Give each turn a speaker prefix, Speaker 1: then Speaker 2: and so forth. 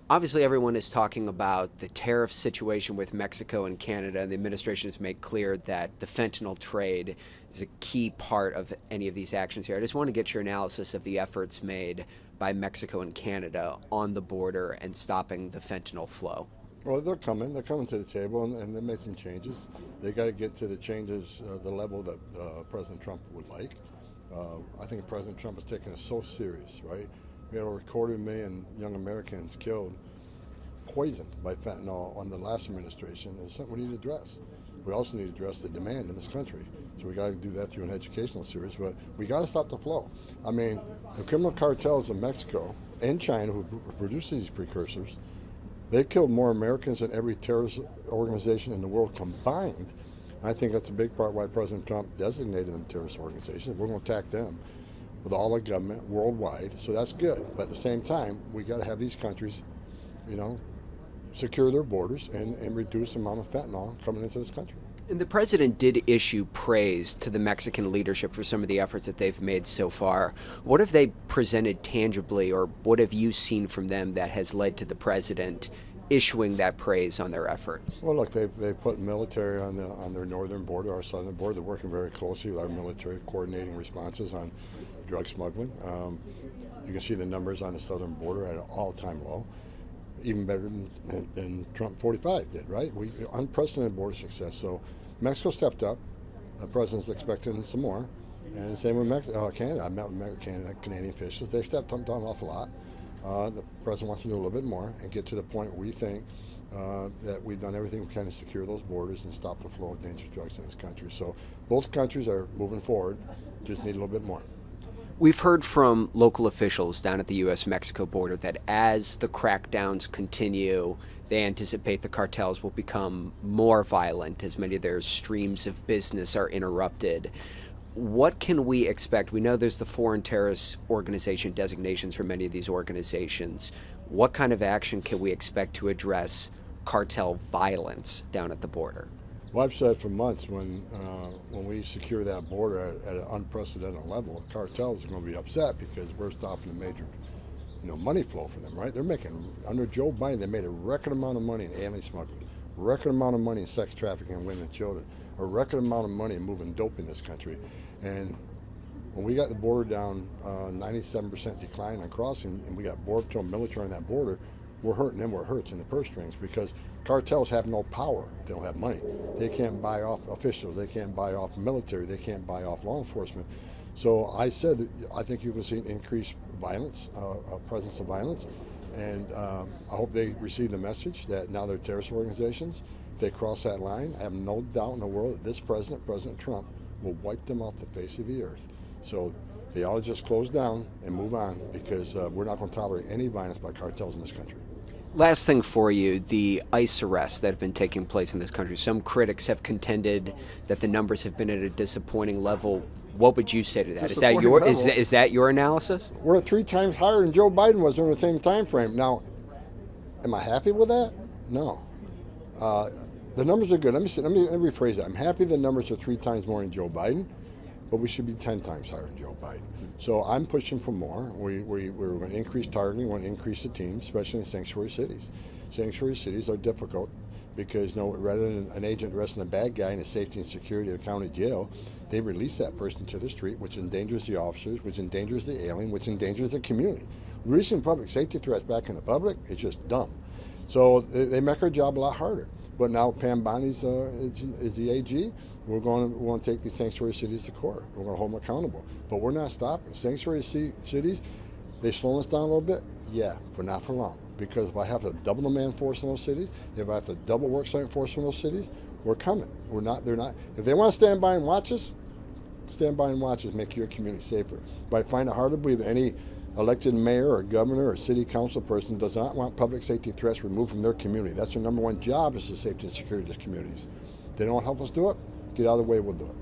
Speaker 1: Obviously, everyone is talking about the tariff situation with Mexico and Canada, and the administration has made clear that the fentanyl trade is a key part of any of these actions here. I just want to get your analysis of the efforts made by Mexico and Canada on the border and stopping the fentanyl flow.
Speaker 2: Well, they're coming. They're coming to the table, and they made some changes. They got to get to the changes, the level that President Trump would like. I think President Trump is taking it so serious, right? We had over 250,000 young Americans killed, poisoned by fentanyl on the last administration. It's something we need to address. We also need to address the demand in this country. So we got to do that through an educational series, but we got to stop the flow. I mean, the criminal cartels in Mexico and China who produce these precursors, they killed more Americans than every terrorist organization in the world combined. And I think that's a big part why President Trump designated them terrorist organizations. We're going to attack them with all the government worldwide, so that's good. But at the same time, we got to have these countries, secure their borders and reduce the amount of fentanyl coming into this country.
Speaker 1: And the president did issue praise to the Mexican leadership for some of the efforts that they've made so far. What have they presented tangibly, or what have you seen from them that has led to the president issuing that praise on their efforts?
Speaker 2: Well, look, they put military on their northern border, our southern border. They're working very closely with our military, coordinating responses on drug smuggling. You can see the numbers on the southern border at an all-time low, even better than Trump 45 did, right? Unprecedented border success. So Mexico stepped up. The president's expecting some more. And the same with Canada. I met with Canadian officials. They've stepped up an awful lot. The president wants to do a little bit more and get to the point where we think that we've done everything we can to secure those borders and stop the flow of dangerous drugs in this country. So both countries are moving forward, just need a little bit more.
Speaker 1: We've heard from local officials down at the U.S.-Mexico border that as the crackdowns continue, they anticipate the cartels will become more violent as many of their streams of business are interrupted. What can we expect? We know there's the foreign terrorist organization designations for many of these organizations. What kind of action can we expect to address cartel violence down at the border?
Speaker 2: Well, I've said for months when we secure that border at an unprecedented level, cartels are going to be upset because we're stopping the major, money flow for them. Right? They're making under Joe Biden, they made a record amount of money in alien smuggling, record amount of money in sex trafficking of women and children, a record amount of money in moving dope in this country. And when we got the border down 97% decline on crossing, and we got Border Patrol military on that border, we're hurting them where it hurts in the purse strings because cartels have no power if they don't have money. They can't buy off officials. They can't buy off military. They can't buy off law enforcement. So I said that I think you can see an increased violence, presence of violence, and I hope they receive the message that now they're terrorist organizations. If they cross that line, I have no doubt in the world that this president, President Trump, will wipe them off the face of the earth. So they ought to just close down and move on because we're not going to tolerate any violence by cartels in this country.
Speaker 1: Last thing for you, the ICE arrests that have been taking place in this country. Some critics have contended that the numbers have been at a disappointing level. What would you say to that? Is that your analysis?
Speaker 2: We're 3 times higher than Joe Biden was during the same time frame. Now, am I happy with that? No. The numbers are good. Let me rephrase that. I'm happy the numbers are 3 times more than Joe Biden, but we should be 10 times higher than Joe Biden. So I'm pushing for more. We're going to increase targeting. We want to increase the team, especially in sanctuary cities. Sanctuary cities are difficult because rather than an agent arresting a bad guy in the safety and security of the county jail, they release that person to the street, which endangers the officers, which endangers the alien, which endangers the community. Releasing public safety threats back in the public is just dumb. So they make our job a lot harder. But now Pam Bonnie's is the AG. We're going to take these sanctuary cities to court. We're going to hold them accountable. But we're not stopping. Sanctuary cities, they slow us down a little bit? Yeah, but not for long. Because if I have to double the man force in those cities, if I have to double worksite force in those cities, we're coming. They're not. If they want to stand by and watch us, make your community safer. But I find it hard to believe that any elected mayor or governor or city council person does not want public safety threats removed from their community. That's their number one job, is the safety and security of the communities. If they don't help us do it, get out of the way, we'll do it.